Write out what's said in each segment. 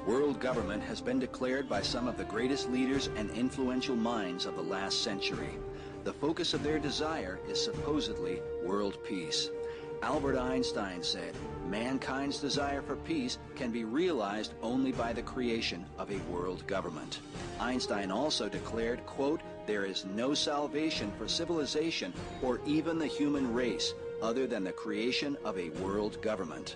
World government has been declared by some of the greatest leaders and influential minds of the last century. The focus of their desire is supposedly world peace. Albert Einstein said, mankind's desire for peace can be realized only by the creation of a world government. Einstein also declared, quote, there is no salvation for civilization or even the human race other than the creation of a world government.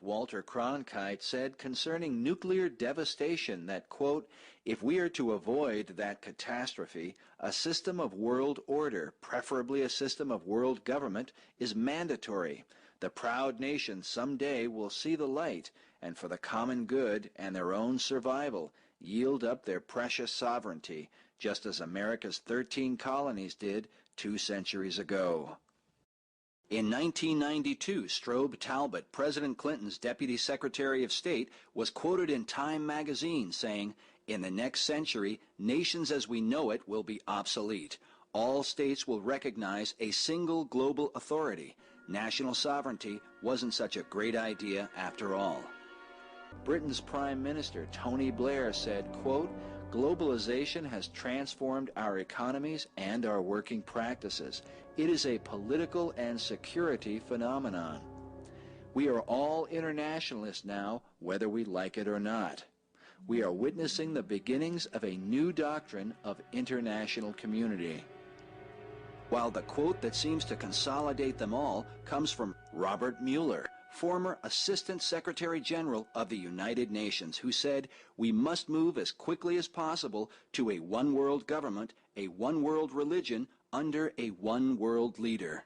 Walter Cronkite said concerning nuclear devastation that, quote, if we are to avoid that catastrophe, a system of world order, preferably a system of world government, is mandatory. The proud nations someday will see the light, and for the common good and their own survival, yield up their precious sovereignty, just as America's 13 colonies did 2 centuries ago. In 1992, Strobe Talbot, President Clinton's Deputy Secretary of State, was quoted in Time magazine saying, in the next century, nations as we know it will be obsolete. All states will recognize a single global authority. National sovereignty wasn't such a great idea after all. Britain's Prime Minister, Tony Blair, said, quote, globalization has transformed our economies and our working practices. It is a political and security phenomenon. We are all internationalists now, whether we like it or not. We are witnessing the beginnings of a new doctrine of international community. While the quote that seems to consolidate them all comes from Robert Mueller, former Assistant Secretary General of the United Nations, who said, we must move as quickly as possible to a one-world government, a one-world religion, under a one-world leader.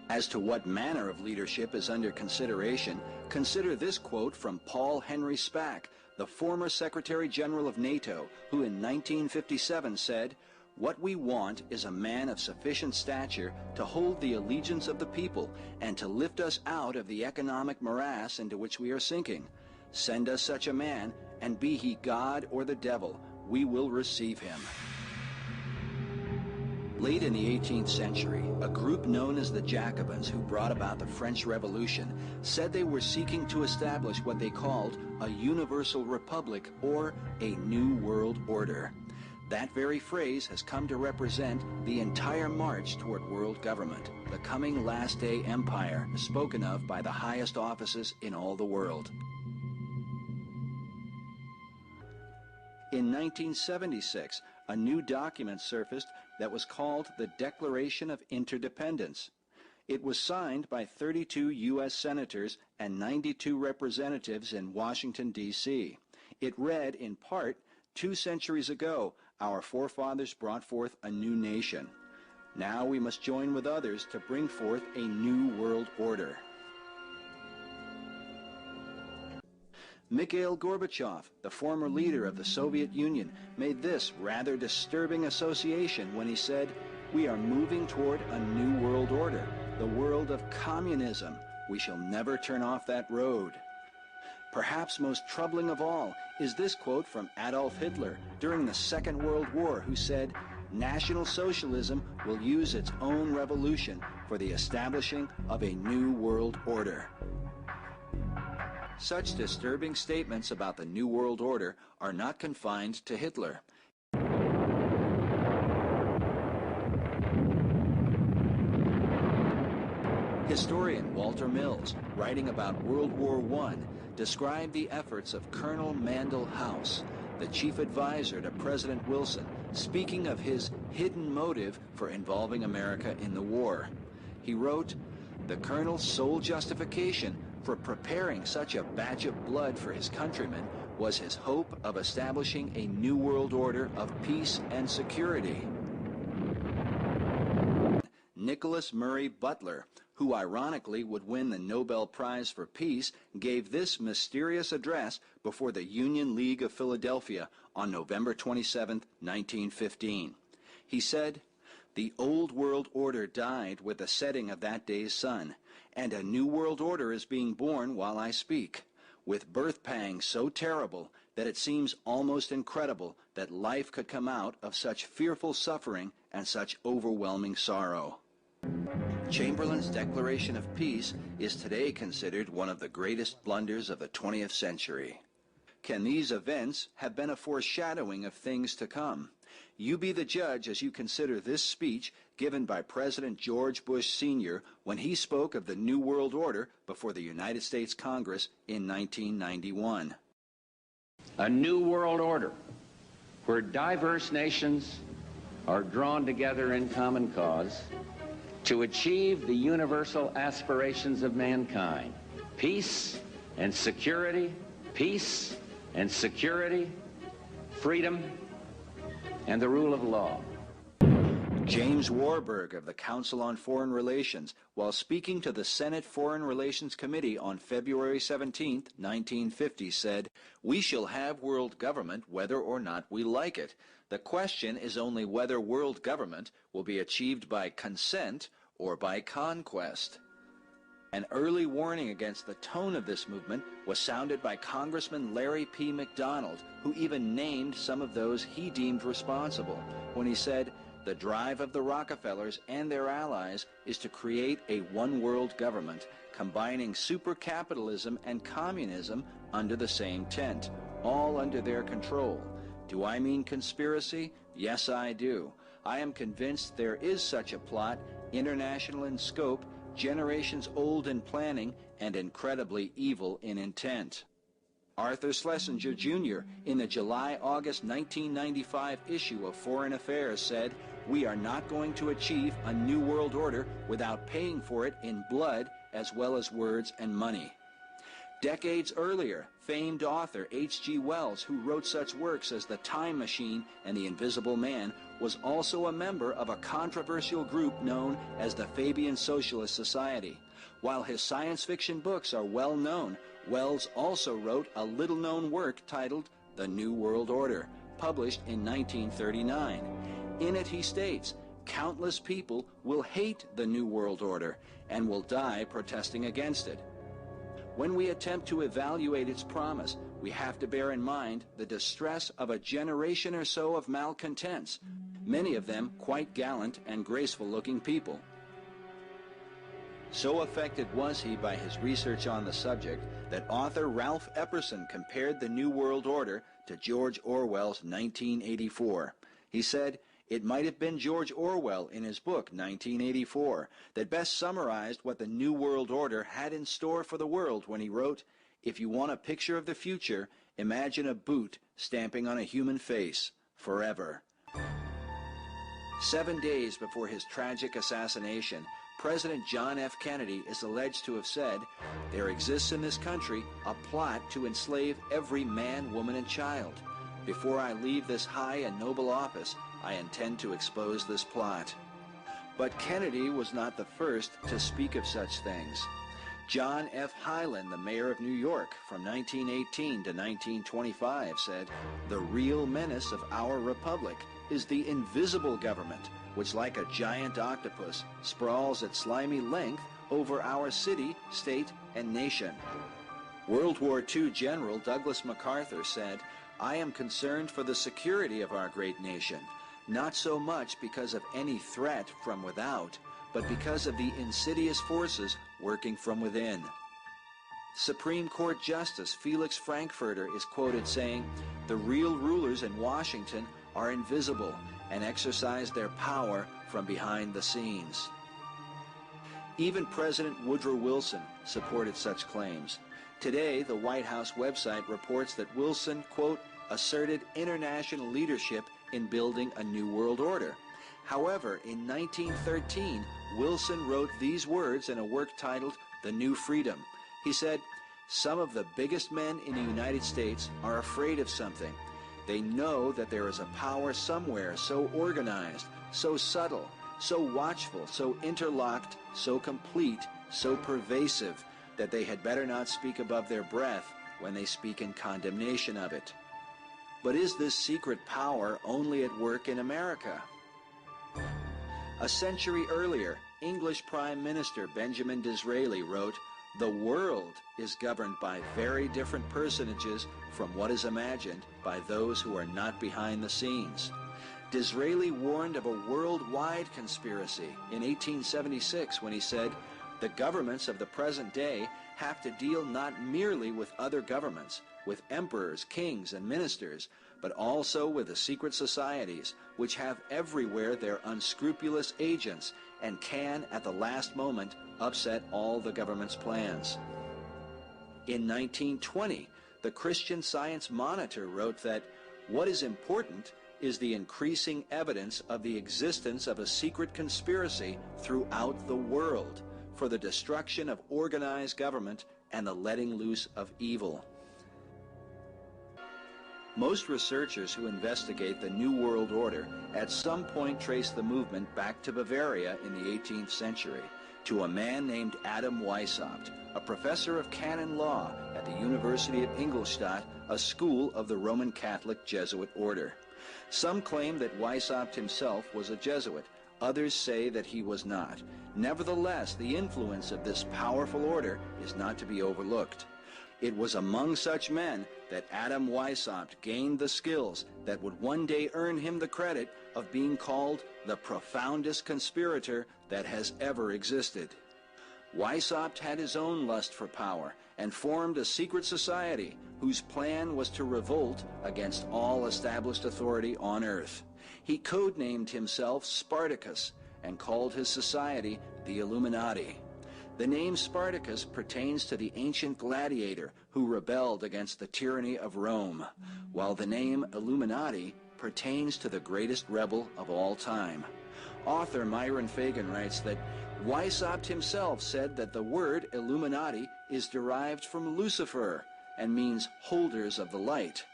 As to what manner of leadership is under consideration, consider this quote from Paul Henry Spaak, the former Secretary General of NATO, who in 1957 said, what we want is a man of sufficient stature to hold the allegiance of the people and to lift us out of the economic morass into which we are sinking. Send us such a man, and be he God or the devil, we will receive him. Late in the 18th century, a group known as the Jacobins, who brought about the French Revolution, said they were seeking to establish what they called a universal republic or a new world order. That very phrase has come to represent the entire march toward world government, the coming last day empire spoken of by the highest offices in all the world. In 1976, a new document surfaced that was called the Declaration of Interdependence. It was signed by 32 U.S. senators and 92 representatives in Washington, D.C. It read, in part, 2 centuries ago, our forefathers brought forth a new nation. Now we must join with others to bring forth a new world order. Mikhail Gorbachev, the former leader of the Soviet Union, made this rather disturbing association when he said, we are moving toward a new world order, the world of communism. We shall never turn off that road. Perhaps most troubling of all is this quote from Adolf Hitler during the Second World War, who said, National Socialism will use its own revolution for the establishing of a new world order. Such disturbing statements about the New World Order are not confined to Hitler. Historian Walter Mills, writing about World War I, described the efforts of Colonel Mandell House, the chief advisor to President Wilson, speaking of his hidden motive for involving America in the war. He wrote, the colonel's sole justification for preparing such a batch of blood for his countrymen was his hope of establishing a new world order of peace and security. Nicholas Murray Butler, who ironically would win the Nobel Prize for Peace, gave this mysterious address before the Union League of Philadelphia on November 27, 1915. He said, the old world order died with the setting of that day's sun, and a new world order is being born while I speak, with birth pangs so terrible that it seems almost incredible that life could come out of such fearful suffering and such overwhelming sorrow. Chamberlain's Declaration of Peace is today considered one of the greatest blunders of the 20th century. Can these events have been a foreshadowing of things to come? You be the judge as you consider this speech given by President George Bush Sr. when he spoke of the New World Order before the United States Congress in 1991. A new world order where diverse nations are drawn together in common cause to achieve the universal aspirations of mankind: peace and security, peace and security, freedom, and the rule of law. James Warburg of the Council on Foreign Relations, while speaking to the Senate Foreign Relations Committee on February 17, 1950, said, "We shall have world government whether or not we like it. The question is only whether world government will be achieved by consent or by conquest." An early warning against the tone of this movement was sounded by Congressman Larry P. McDonald, who even named some of those he deemed responsible, when he said, "The drive of the Rockefellers and their allies is to create a one-world government, combining supercapitalism and communism under the same tent, all under their control. Do I mean conspiracy? Yes, I do. I am convinced there is such a plot, international in scope, generations old in planning, and incredibly evil in intent." Arthur Schlesinger, Jr., in the July-August 1995 issue of Foreign Affairs said, "We are not going to achieve a new world order without paying for it in blood as well as words and money." Decades earlier, famed author H.G. Wells, who wrote such works as The Time Machine and The Invisible Man, was also a member of a controversial group known as the Fabian Socialist Society. While his science fiction books are well known, Wells also wrote a little-known work titled The New World Order, published in 1939. In it he states, "Countless people will hate the New World Order and will die protesting against it." When we attempt to evaluate its promise, we have to bear in mind the distress of a generation or so of malcontents, many of them quite gallant and graceful-looking people. So affected was he by his research on the subject that author Ralph Epperson compared the New World Order to George Orwell's 1984. He said, "It might have been George Orwell in his book 1984 that best summarized what the New World Order had in store for the world when he wrote, 'If you want a picture of the future, imagine a boot stamping on a human face forever.'" 7 days before his tragic assassination, President John F. Kennedy is alleged to have said, "There exists in this country a plot to enslave every man, woman, and child. Before I leave this high and noble office, I intend to expose this plot." But Kennedy was not the first to speak of such things. John F. Hyland, the mayor of New York from 1918 to 1925, said, "The real menace of our republic is the invisible government, which like a giant octopus sprawls its slimy length over our city, state, and nation." World War II General Douglas MacArthur said, "I am concerned for the security of our great nation, not so much because of any threat from without, but because of the insidious forces working from within." Supreme Court Justice Felix Frankfurter is quoted saying, "The real rulers in Washington are invisible and exercise their power from behind the scenes." Even President Woodrow Wilson supported such claims. Today, the White House website reports that Wilson, quote, "asserted international leadership in building a new world order." However, in 1913, Wilson wrote these words in a work titled The New Freedom. He said, "Some of the biggest men in the United States are afraid of something. They know that there is a power somewhere so organized, so subtle, so watchful, so interlocked, so complete, so pervasive, that they had better not speak above their breath when they speak in condemnation of it." But is this secret power only at work in America? A century earlier, English Prime Minister Benjamin Disraeli wrote, "The world is governed by very different personages from what is imagined by those who are not behind the scenes." Disraeli warned of a worldwide conspiracy in 1876 when he said, "The governments of the present day have to deal not merely with other governments, with emperors, kings, and ministers, but also with the secret societies, which have everywhere their unscrupulous agents and can, at the last moment, upset all the government's plans." In 1920, the Christian Science Monitor wrote that what is important is the increasing evidence of the existence of a secret conspiracy throughout the world for the destruction of organized government and the letting loose of evil. Most researchers who investigate the New World Order at some point trace the movement back to Bavaria in the 18th century, to a man named Adam Weishaupt, a professor of canon law at the University of Ingolstadt, a school of the Roman Catholic Jesuit order. Some claim that Weishaupt himself was a Jesuit. Others say that he was not. Nevertheless, the influence of this powerful order is not to be overlooked. It was among such men that Adam Weishaupt gained the skills that would one day earn him the credit of being called the profoundest conspirator that has ever existed. Weishaupt had his own lust for power and formed a secret society whose plan was to revolt against all established authority on earth. He codenamed himself Spartacus and called his society the Illuminati. The name Spartacus pertains to the ancient gladiator who rebelled against the tyranny of Rome, while the name Illuminati pertains to the greatest rebel of all time. Author Myron Fagan writes that Weishaupt himself said that the word Illuminati is derived from Lucifer and means holders of the light.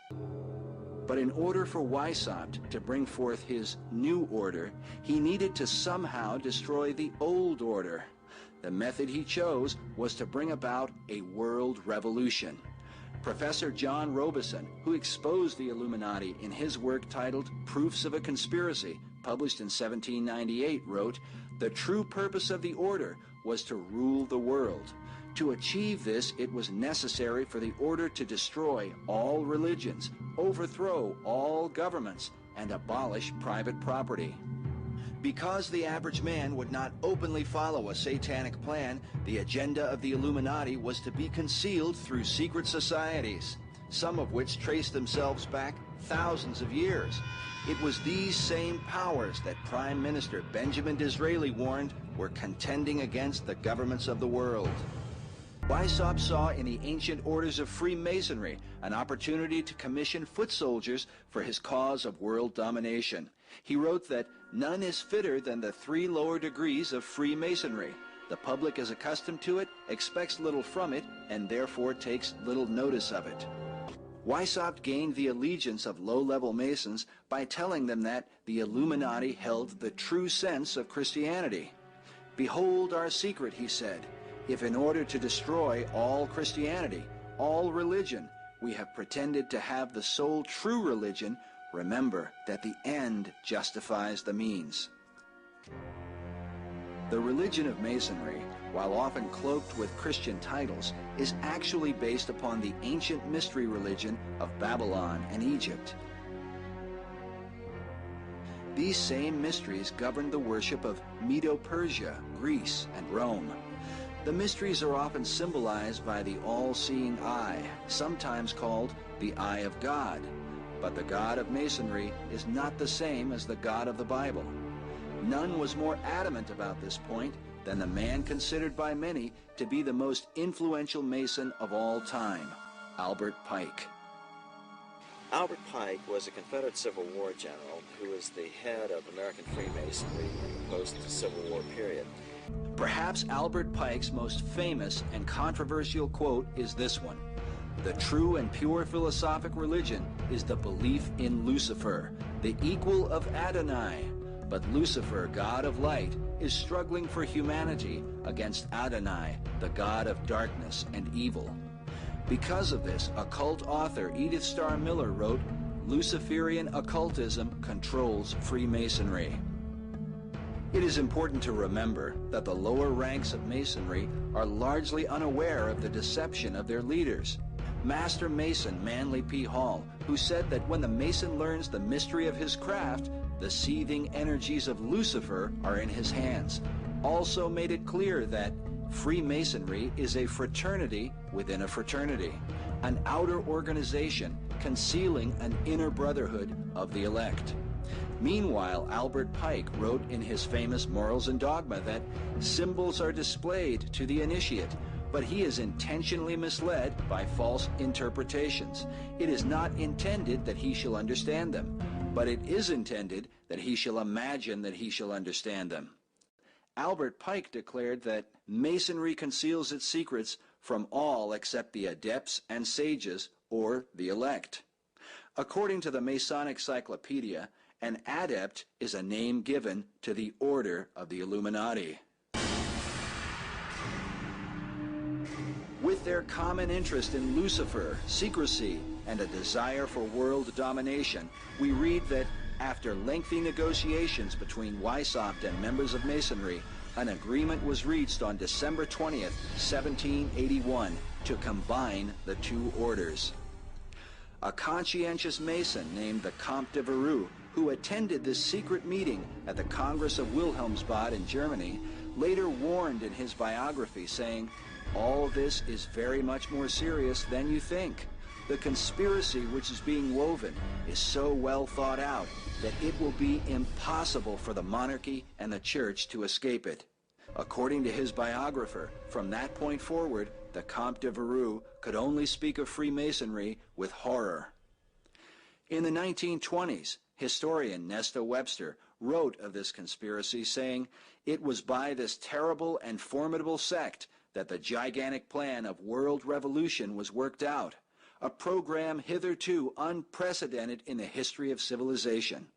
But in order for Weishaupt to bring forth his new order, he needed to somehow destroy the old order. The method he chose was to bring about a world revolution. Professor John Robison, who exposed the Illuminati in his work titled Proofs of a Conspiracy, published in 1798, wrote, "The true purpose of the order was to rule the world. To achieve this, it was necessary for the order to destroy all religions, overthrow all governments, and abolish private property." Because the average man would not openly follow a satanic plan, the agenda of the Illuminati was to be concealed through secret societies, some of which traced themselves back thousands of years. It was these same powers that Prime Minister Benjamin Disraeli warned were contending against the governments of the world. Weishaupt saw in the ancient orders of Freemasonry an opportunity to commission foot soldiers for his cause of world domination. He wrote that none is fitter than the 3 lower degrees of Freemasonry. The public is accustomed to it, expects little from it, and therefore takes little notice of it. Weishaupt gained the allegiance of low-level Masons by telling them that the Illuminati held the true sense of Christianity. "Behold our secret," he said. "If in order to destroy all Christianity, all religion, we have pretended to have the sole true religion, remember that the end justifies the means." The religion of Masonry, while often cloaked with Christian titles, is actually based upon the ancient mystery religion of Babylon and Egypt. These same mysteries governed the worship of Medo-Persia, Greece, and Rome. The mysteries are often symbolized by the all-seeing eye, sometimes called the eye of God. But the God of Masonry is not the same as the God of the Bible. None was more adamant about this point than the man considered by many to be the most influential Mason of all time, Albert Pike. Albert Pike was a Confederate Civil War general who was the head of American Freemasonry in the post-Civil War period. Perhaps Albert Pike's most famous and controversial quote is this one: "The true and pure philosophic religion is the belief in Lucifer, the equal of Adonai. But Lucifer, God of light, is struggling for humanity against Adonai, the God of darkness and evil." Because of this, occult author Edith Starr Miller wrote, "Luciferian occultism controls Freemasonry." It is important to remember that the lower ranks of Masonry are largely unaware of the deception of their leaders. Master Mason Manly P. Hall, who said that when the Mason learns the mystery of his craft, the seething energies of Lucifer are in his hands, also made it clear that Freemasonry is a fraternity within a fraternity, an outer organization concealing an inner brotherhood of the elect. Meanwhile, Albert Pike wrote in his famous Morals and Dogma that symbols are displayed to the initiate, but he is intentionally misled by false interpretations. It is not intended that he shall understand them, but it is intended that he shall imagine that he shall understand them. Albert Pike declared that Masonry conceals its secrets from all except the adepts and sages, or the elect. According to the Masonic Cyclopedia, an adept is a name given to the order of the Illuminati. With their common interest in Lucifer, secrecy, and a desire for world domination, we read that after lengthy negotiations between Weishaupt and members of Masonry, an agreement was reached on December 20th, 1781, to combine the two orders. A conscientious Mason named the Comte de Verrou, who attended this secret meeting at the Congress of Wilhelmsbad in Germany, later warned in his biography, saying, "All this is very much more serious than you think. The conspiracy which is being woven is so well thought out that it will be impossible for the monarchy and the church to escape it." According to his biographer, from that point forward, the Comte de Verrou could only speak of Freemasonry with horror. In the 1920s, historian Nesta Webster wrote of this conspiracy, saying, "It was by this terrible and formidable sect that the gigantic plan of world revolution was worked out, a program hitherto unprecedented in the history of civilization.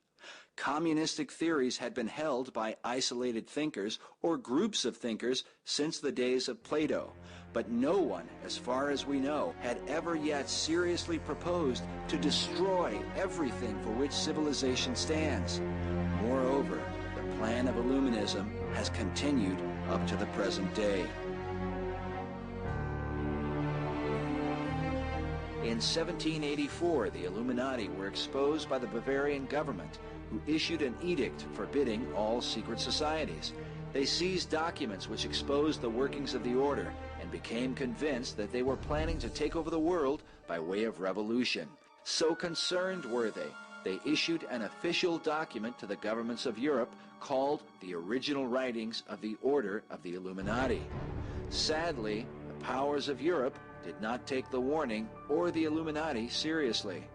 Communistic theories had been held by isolated thinkers or groups of thinkers since the days of Plato, but no one, as far as we know, had ever yet seriously proposed to destroy everything for which civilization stands. Moreover, the plan of Illuminism has continued up to the present day." In 1784, the Illuminati were exposed by the Bavarian government, who issued an edict forbidding all secret societies. They seized documents which exposed the workings of the order and became convinced that they were planning to take over the world by way of revolution. So concerned were they issued an official document to the governments of Europe called the Original Writings of the Order of the Illuminati. Sadly, the powers of Europe did not take the warning or the Illuminati seriously.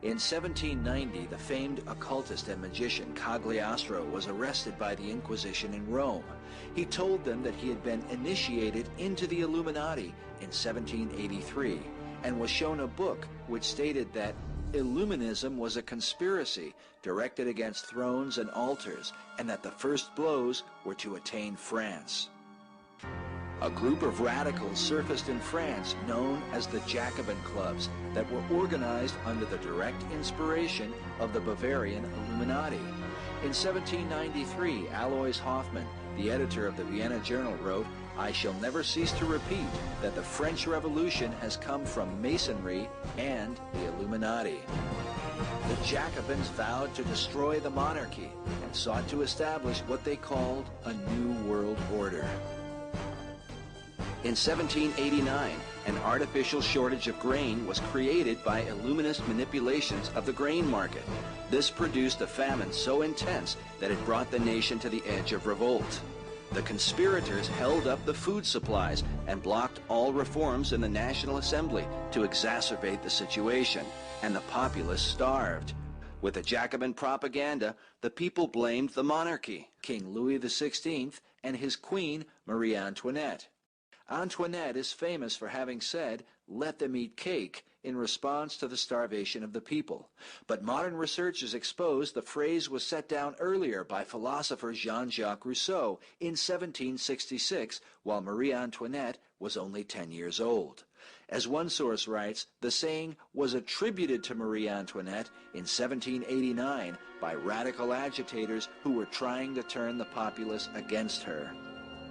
In 1790, the famed occultist and magician Cagliostro was arrested by the Inquisition in Rome. He told them that he had been initiated into the Illuminati in 1783 and was shown a book which stated that Illuminism was a conspiracy directed against thrones and altars, and that the first blows were to attain France. A group of radicals surfaced in France known as the Jacobin clubs that were organized under the direct inspiration of the Bavarian Illuminati. In 1793, Alois Hoffmann, the editor of the Vienna Journal, wrote, "I shall never cease to repeat that the French Revolution has come from Masonry and the Illuminati." The Jacobins vowed to destroy the monarchy and sought to establish what they called a new world order. In 1789, an artificial shortage of grain was created by Illuminist manipulations of the grain market. This produced a famine so intense that it brought the nation to the edge of revolt. The conspirators held up the food supplies and blocked all reforms in the National Assembly to exacerbate the situation, and the populace starved. With the Jacobin propaganda, the people blamed the monarchy, King Louis XVI, and his queen, Marie Antoinette. Antoinette is famous for having said, "Let them eat cake," in response to the starvation of the people. But modern researchers expose the phrase was set down earlier by philosopher Jean-Jacques Rousseau in 1766, while Marie Antoinette was only 10 years old. As one source writes, the saying was attributed to Marie Antoinette in 1789 by radical agitators who were trying to turn the populace against her.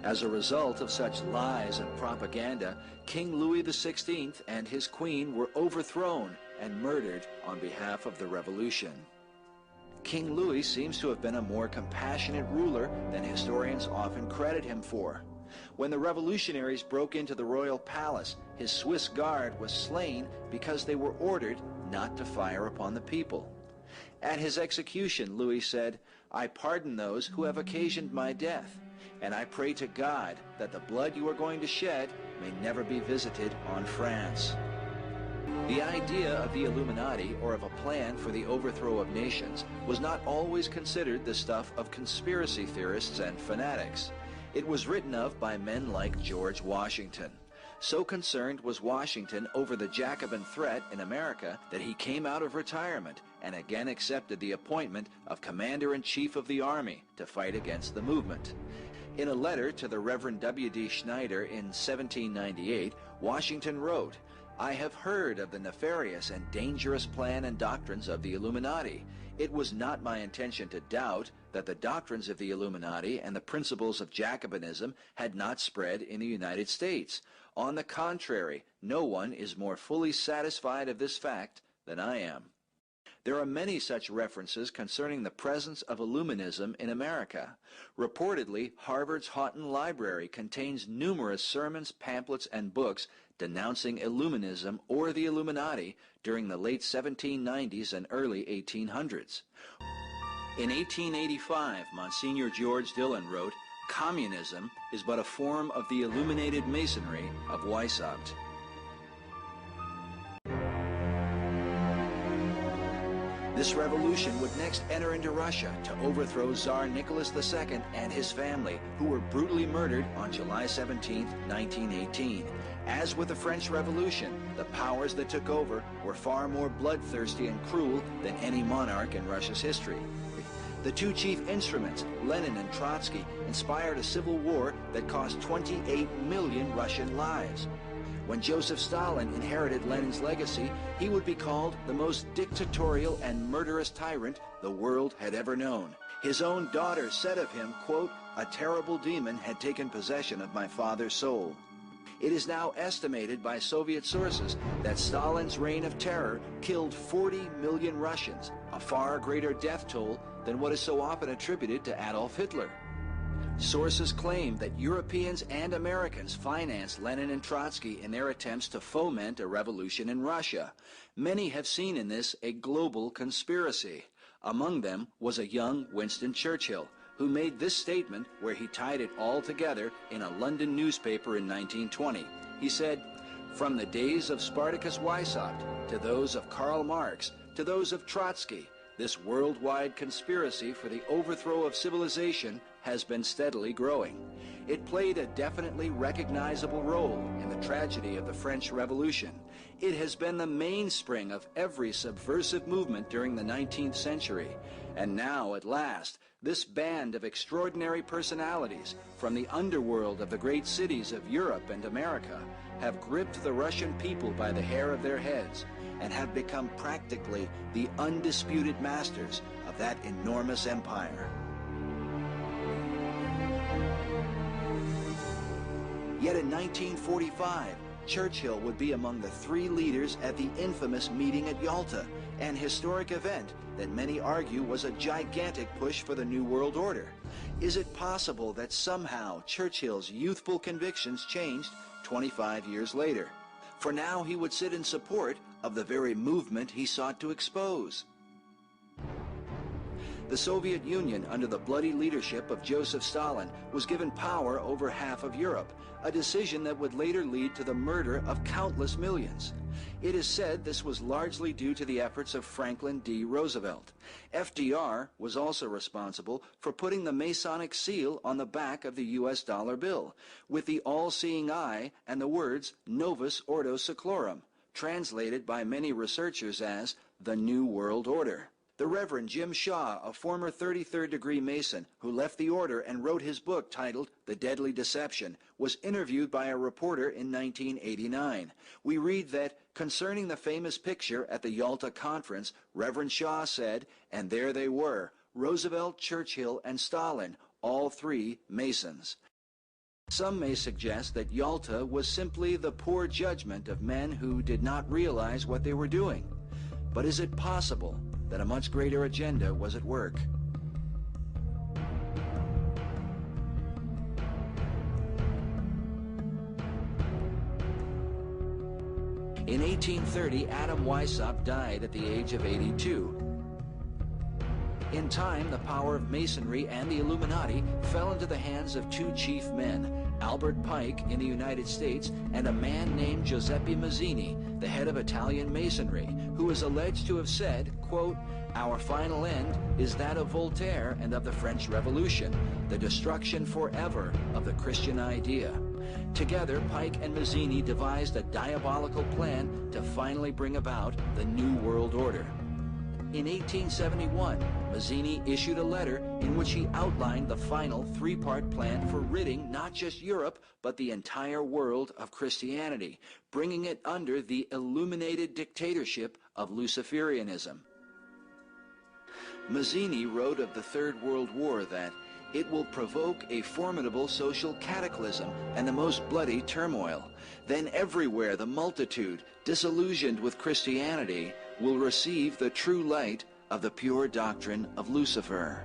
As a result of such lies and propaganda, King Louis XVI and his queen were overthrown and murdered on behalf of the revolution. King Louis seems to have been a more compassionate ruler than historians often credit him for. When the revolutionaries broke into the royal palace, his Swiss guard was slain because they were ordered not to fire upon the people. At his execution, Louis said, "I pardon those who have occasioned my death, and I pray to God that the blood you are going to shed may never be visited on France." The idea of the Illuminati, or of a plan for the overthrow of nations, was not always considered the stuff of conspiracy theorists and fanatics. It was written of by men like George Washington. So concerned was Washington over the Jacobin threat in America that he came out of retirement and again accepted the appointment of Commander-in-Chief of the Army to fight against the movement. In a letter to the Reverend W.D. Schneider in 1798, Washington wrote, "I have heard of the nefarious and dangerous plan and doctrines of the Illuminati. It was not my intention to doubt that the doctrines of the Illuminati and the principles of Jacobinism had not spread in the United States. On the contrary, no one is more fully satisfied of this fact than I am." There are many such references concerning the presence of Illuminism in America. Reportedly, Harvard's Houghton Library contains numerous sermons, pamphlets, and books denouncing Illuminism or the Illuminati during the late 1790s and early 1800s. In 1885, Monsignor George Dillon wrote, "Communism is but a form of the illuminated masonry of Weishaupt." This revolution would next enter into Russia to overthrow Tsar Nicholas II and his family, who were brutally murdered on July 17, 1918. As with the French Revolution, the powers that took over were far more bloodthirsty and cruel than any monarch in Russia's history. The two chief instruments, Lenin and Trotsky, inspired a civil war that cost 28 million Russian lives. When Joseph Stalin inherited Lenin's legacy, he would be called the most dictatorial and murderous tyrant the world had ever known. His own daughter said of him, quote, "A terrible demon had taken possession of my father's soul." It is now estimated by Soviet sources that Stalin's reign of terror killed 40 million Russians, a far greater death toll than what is so often attributed to Adolf Hitler. Sources claim that Europeans and Americans financed Lenin and Trotsky in their attempts to foment a revolution in Russia. Many have seen in this a global conspiracy. Among them was a young Winston Churchill, who made this statement where he tied it all together in a London newspaper in 1920. He said, "From the days of Spartacus Weishaupt to those of Karl Marx to those of Trotsky, this worldwide conspiracy for the overthrow of civilization has been steadily growing. It played a definitely recognizable role in the tragedy of the French Revolution. It has been the mainspring of every subversive movement during the 19th century. And now, at last, this band of extraordinary personalities from the underworld of the great cities of Europe and America have gripped the Russian people by the hair of their heads and have become practically the undisputed masters of that enormous empire." Yet in 1945, Churchill would be among the three leaders at the infamous meeting at Yalta, an historic event that many argue was a gigantic push for the New World Order. Is it possible that somehow Churchill's youthful convictions changed 25 years later? For now he would sit in support of the very movement he sought to expose. The Soviet Union, under the bloody leadership of Joseph Stalin, was given power over half of Europe, a decision that would later lead to the murder of countless millions. It is said this was largely due to the efforts of Franklin D. Roosevelt. FDR was also responsible for putting the Masonic seal on the back of the U.S. dollar bill, with the all-seeing eye and the words Novus Ordo Seclorum, translated by many researchers as the New World Order. The Reverend Jim Shaw, a former 33rd degree Mason who left the order and wrote his book titled The Deadly Deception, was interviewed by a reporter in 1989. We read that, concerning the famous picture at the Yalta Conference, Reverend Shaw said, "And there they were, Roosevelt, Churchill, and Stalin, all three Masons." Some may suggest that Yalta was simply the poor judgment of men who did not realize what they were doing. But is it possible that a much greater agenda was at work. In 1830, Adam Weishaupt died at the age of 82. In time, the power of Masonry and the Illuminati fell into the hands of two chief men, Albert Pike in the United States and a man named Giuseppe Mazzini, the head of Italian Masonry, who is alleged to have said, quote, "Our final end is that of Voltaire and of the French Revolution, the destruction forever of the Christian idea." Together, Pike and Mazzini devised a diabolical plan to finally bring about the New World Order. In 1871, Mazzini issued a letter in which he outlined the final three-part plan for ridding not just Europe, but the entire world of Christianity, bringing it under the illuminated dictatorship of Luciferianism. Mazzini wrote of the Third World War that it will provoke a formidable social cataclysm and the most bloody turmoil. Then everywhere the multitude, disillusioned with Christianity, will receive the true light of the pure doctrine of Lucifer.